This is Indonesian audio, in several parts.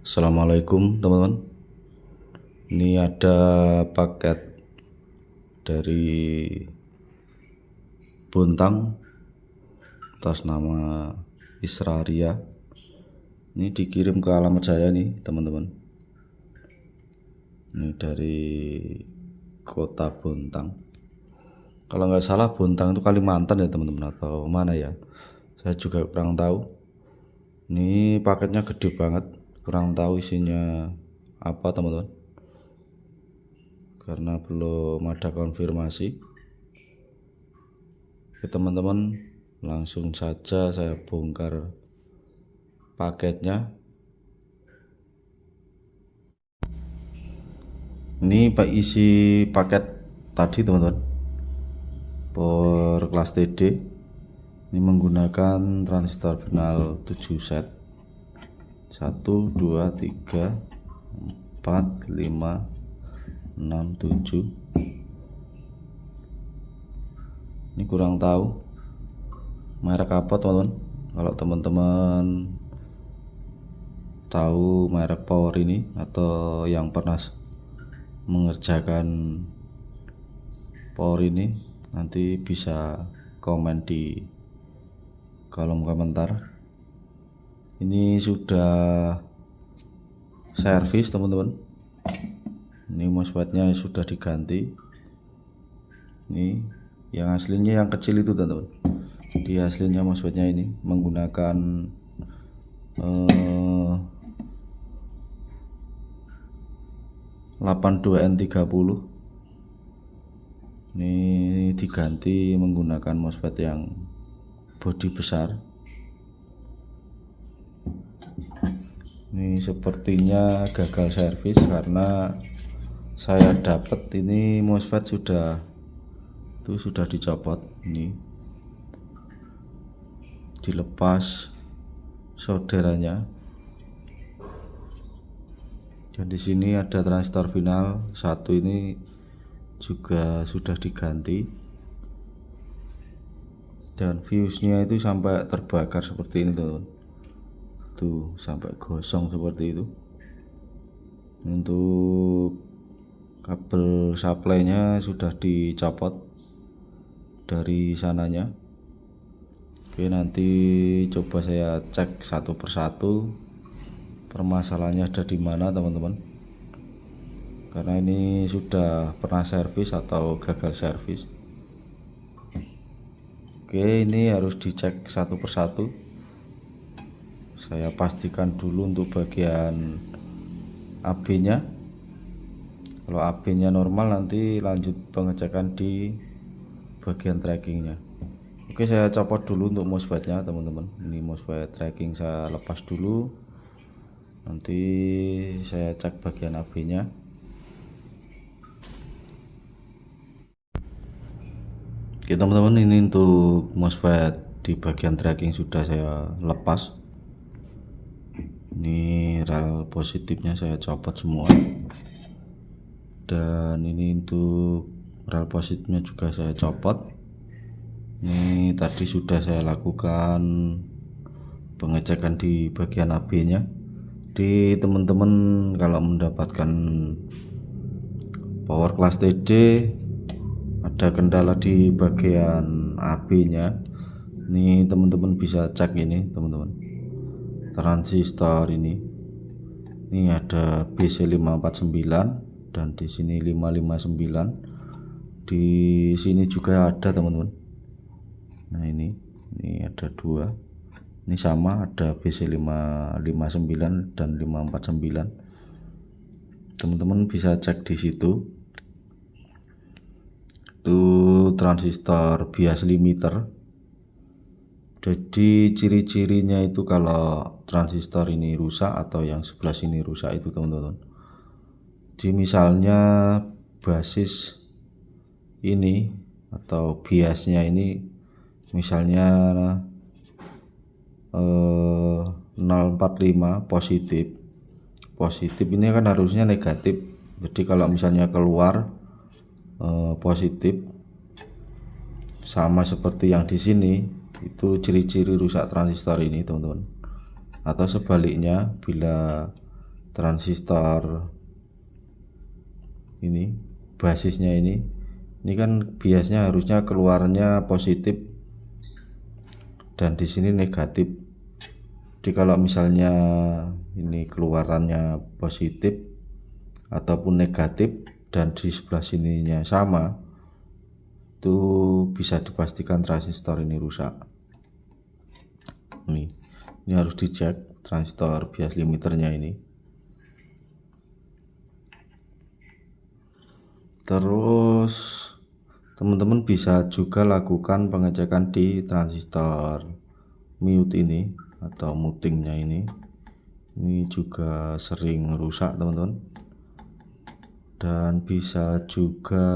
Assalamualaikum teman-teman. Ini ada paket dari Bontang atas nama Israria. Ini dikirim ke alamat saya nih teman-teman. Ini dari kota Bontang. Kalau nggak salah Bontang itu Kalimantan ya teman-teman, atau mana ya? Saya juga kurang tahu. Ini paketnya gede banget. Kurang tahu isinya apa teman-teman, karena belum ada konfirmasi. Oke teman-teman, langsung saja saya bongkar paketnya. Ini isi paket tadi teman-teman, power kelas TD. Ini menggunakan transistor final 7 set, 1 2 3 4 5 6 7. Ini kurang tahu merek apa teman-teman. Kalau teman-teman tahu merek power ini atau yang pernah mengerjakan power ini, nanti bisa komen di kolom komentar. Ini sudah servis teman-teman. Ini MOSFET-nya sudah diganti. Ini yang aslinya yang kecil itu teman-teman. Di aslinya MOSFET-nya ini menggunakan 82N30. Ini diganti menggunakan MOSFET yang bodi besar. Ini sepertinya gagal servis karena saya dapat ini MOSFET sudah dicopot. Ini dilepas solderannya. Dan di sini ada transistor final satu, ini juga sudah diganti. Dan fuse-nya itu sampai terbakar seperti ini teman-teman. Tuh, sampai gosong seperti itu. Untuk kabel supply-nya sudah dicopot dari sananya. Oke, nanti coba saya cek satu persatu permasalahannya ada di mana teman-teman, karena ini sudah pernah servis atau gagal servis. Oke, ini harus dicek satu persatu. Saya pastikan dulu untuk bagian AB-nya. Kalau AB-nya normal, nanti lanjut pengecekan di bagian trackingnya. Oke, saya copot dulu untuk MOSFET-nya teman-teman. Ini MOSFET tracking saya lepas dulu. Nanti saya cek bagian AB-nya. Oke teman-teman, ini untuk MOSFET di bagian tracking sudah saya lepas. Ini rel positifnya saya copot semua, dan ini untuk rel positifnya juga saya copot. Ini tadi sudah saya lakukan pengecekan di bagian AB-nya. Di teman-teman kalau mendapatkan power kelas TD ada kendala di bagian AB-nya, ini teman-teman bisa cek ini teman-teman. Transistor ini ada BC549 dan di sini 559. Di sini juga ada teman-teman. Nah, ini ada dua. Ini sama, ada BC559 dan 549. Teman-teman bisa cek di situ. Itu transistor bias limiter. Jadi ciri-cirinya itu kalau transistor ini rusak atau yang sebelah sini rusak itu teman-teman. Jadi misalnya basis ini atau biasnya ini misalnya 045 positif ini kan harusnya negatif. Jadi kalau misalnya keluar positif sama seperti yang di sini, itu ciri-ciri rusak transistor ini teman-teman. Atau sebaliknya, bila transistor ini, basisnya ini kan biasnya harusnya keluarnya positif dan di sini negatif. Jadi kalau misalnya ini keluarannya positif ataupun negatif dan di sebelah sininya sama, itu bisa dipastikan transistor ini rusak. Ini harus dicek transistor bias limiternya ini. Terus teman-teman bisa juga lakukan pengecekan di transistor mute ini atau mutingnya ini juga sering rusak teman-teman. Dan bisa juga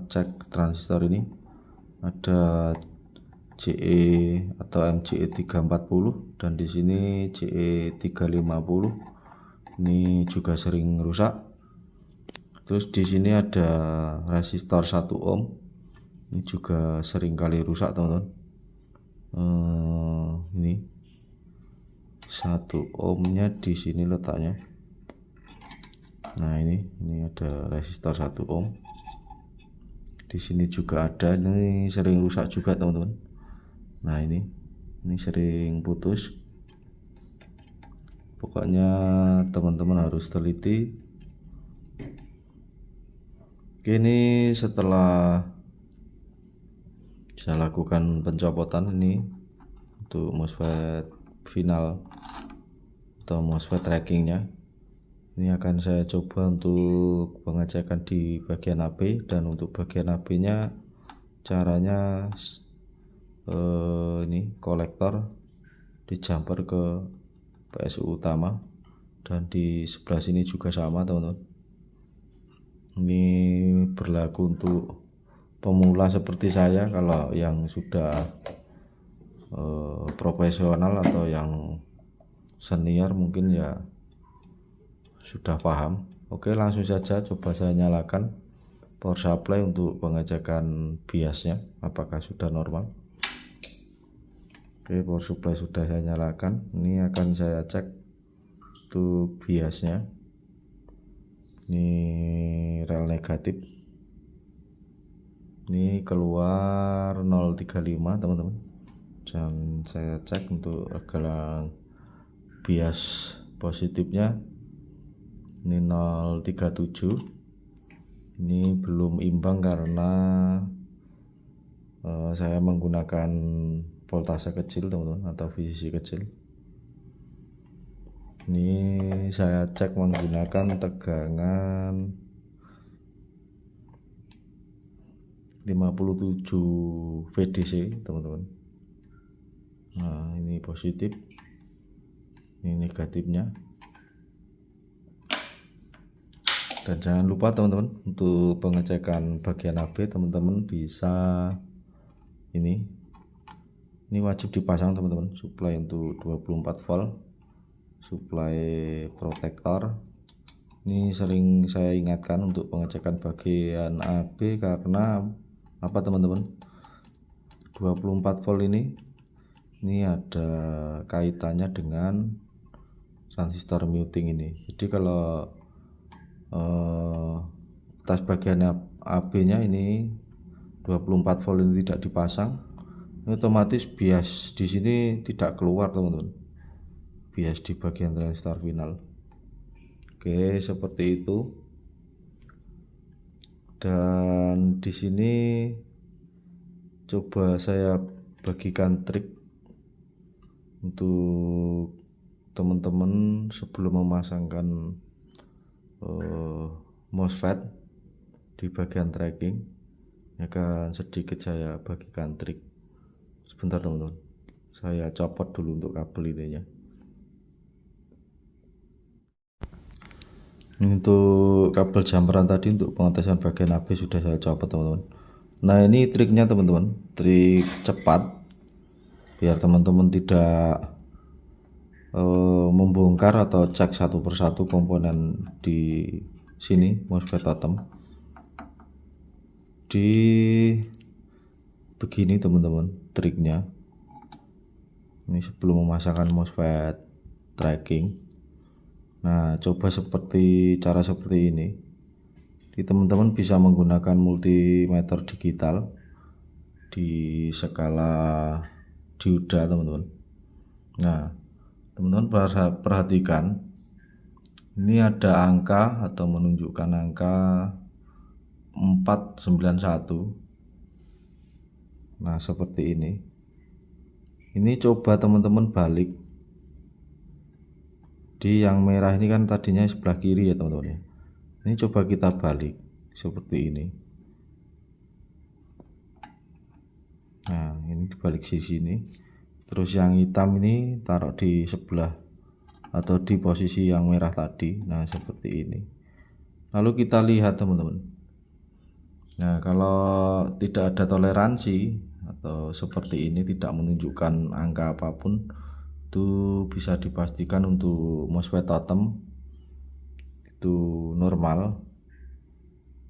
cek transistor ini, ada JE atau MJE 340 dan di sini JE 350, ini juga sering rusak. Terus di sini ada resistor 1 ohm, ini juga sering kali rusak teman-teman. Ini 1 ohmnya di sini letaknya. Nah ini ada resistor 1 ohm. Di sini juga ada, ini sering rusak juga teman-teman. Nah ini sering putus. Pokoknya teman-teman harus teliti. Oke, ini setelah saya lakukan pencopotan ini untuk MOSFET final atau MOSFET trackingnya, ini akan saya coba untuk pengecekan di bagian AB. Dan untuk bagian AB nya caranya ini kolektor di jumper ke PSU utama, dan di sebelah sini juga sama teman-teman. Ini berlaku untuk pemula seperti saya. Kalau yang sudah profesional atau yang senior mungkin ya sudah paham. Oke, langsung saja coba saya nyalakan power supply untuk pengecekan biasnya apakah sudah normal. Oke, power supply sudah saya nyalakan. Ini akan saya cek untuk biasnya. Ini rel negatif, ini keluar 035 teman-teman. Dan saya cek untuk gelang bias positifnya ini 037. Ini belum imbang karena saya menggunakan voltase kecil teman-teman atau VCC kecil. Ini saya cek menggunakan tegangan 57 VDC teman-teman. Nah ini positif, ini negatifnya. Dan jangan lupa teman-teman, untuk pengecekan bagian AB teman-teman bisa ini wajib dipasang teman-teman, supply untuk 24 volt, supply protektor. Ini sering saya ingatkan untuk pengecekan bagian AB karena apa teman-teman, 24 volt ini ada kaitannya dengan transistor muting ini. Jadi kalau tas bagian AB nya ini 24 volt ini tidak dipasang, otomatis bias di sini tidak keluar teman-teman, bias di bagian transistor final. Oke, seperti itu. Dan di sini coba saya bagikan trik untuk teman-teman sebelum memasangkan MOSFET di bagian tracking. Akan sedikit saya bagikan trik. Sebentar teman-teman, saya copot dulu untuk kabel ininya. Untuk kabel jumperan tadi untuk pengetesan bagian AB sudah saya copot teman-teman. Nah ini triknya teman-teman, trik cepat biar teman-teman tidak membongkar atau cek satu persatu komponen di sini MOSFET totem. Di begini teman-teman triknya. Ini sebelum memasangkan MOSFET tracking, Nah, coba cara seperti ini. Jadi teman-teman bisa menggunakan multimeter digital di skala dioda teman-teman. Nah, teman-teman perhatikan, ini ada angka atau menunjukkan angka 491. Nah, seperti ini. Ini coba teman-teman balik. Di yang merah ini kan tadinya sebelah kiri ya teman-teman ya. Ini coba kita balik seperti ini. Nah, ini dibalik sisi ini. Terus yang hitam ini taruh di sebelah atau di posisi yang merah tadi. Nah, seperti ini. Lalu kita lihat teman-teman. Nah, kalau tidak ada toleransi atau seperti ini, tidak menunjukkan angka apapun, itu bisa dipastikan untuk MOSFET totem itu normal.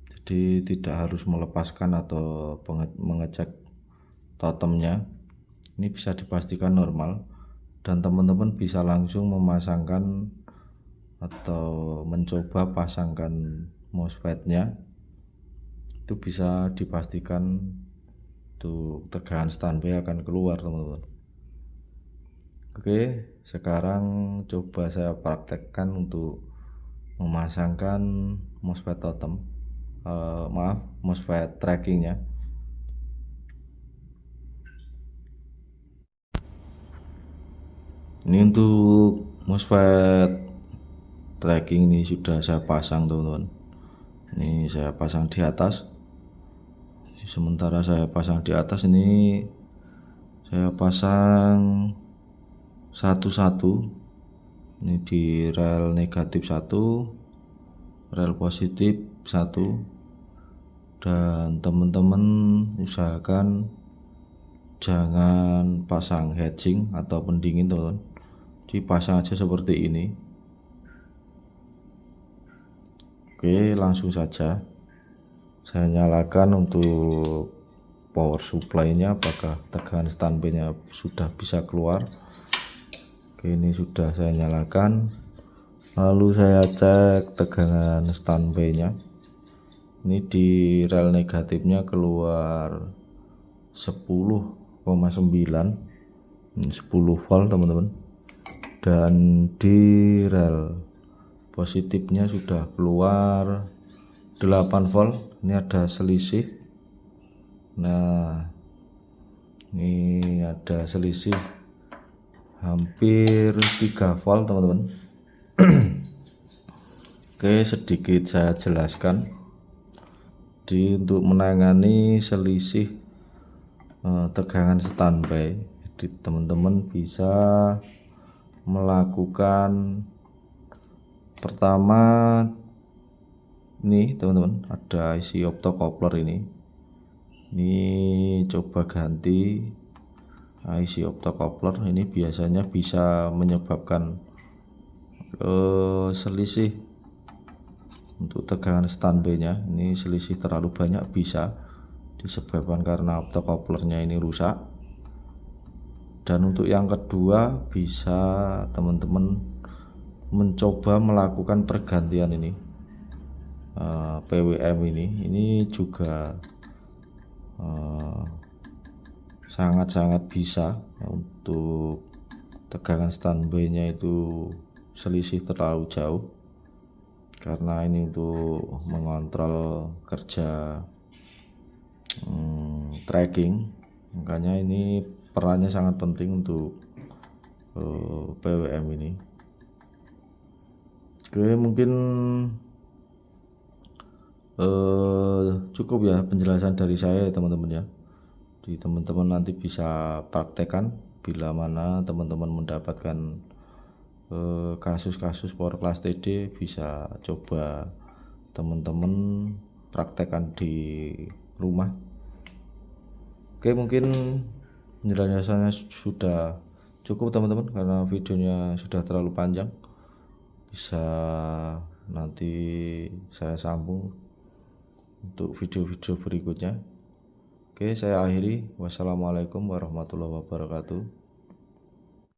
Jadi tidak harus melepaskan atau mengecek totemnya. Ini bisa dipastikan normal, dan teman-teman bisa langsung memasangkan atau mencoba pasangkan MOSFET-nya. Itu bisa dipastikan tuh tegangan standby akan keluar teman-teman. Oke, sekarang coba saya praktekkan untuk memasangkan MOSFET totem, MOSFET trackingnya. Ini untuk MOSFET tracking ini sudah saya pasang teman-teman. Ini saya pasang di atas. Sementara saya pasang di atas, ini saya pasang satu-satu. Ini di rel negatif 1, rel positif 1, dan teman-teman usahakan jangan pasang hedging atau pendingin teman-teman. Dipasang aja seperti ini. Oke, langsung saja saya nyalakan untuk power supply-nya, apakah tegangan standby-nya sudah bisa keluar. Oke, ini sudah saya nyalakan. Lalu saya cek tegangan standby-nya. Ini di rel negatifnya keluar 10,9, 10 volt teman-teman. Dan di rel positifnya sudah keluar 8 volt. Ini ada selisih. Nah, ini ada selisih hampir 3 volt teman-teman. Oke, sedikit saya jelaskan. Untuk menangani selisih tegangan standby, jadi teman-teman bisa melakukan, pertama ini teman-teman ada isi optocoupler ini coba ganti isi optocoupler. Ini biasanya bisa menyebabkan selisih untuk tegangan standby-nya. Ini selisih terlalu banyak, bisa disebabkan karena optocouplernya ini rusak. Dan untuk yang kedua, bisa teman-teman mencoba melakukan pergantian ini PWM ini juga sangat-sangat bisa untuk tegangan standby-nya itu selisih terlalu jauh, karena ini untuk mengontrol kerja tracking. Makanya ini perannya sangat penting untuk PWM ini. Oke, mungkin cukup ya penjelasan dari saya ya teman-teman ya. Jadi teman-teman nanti bisa praktekkan bila mana teman-teman mendapatkan kasus-kasus power class TD, bisa coba teman-teman praktekkan di rumah. Oke, mungkin penjelasannya sudah cukup teman-teman, karena videonya sudah terlalu panjang. Bisa nanti saya sambung untuk video-video berikutnya. Oke, saya akhiri. Wassalamualaikum warahmatullahi wabarakatuh.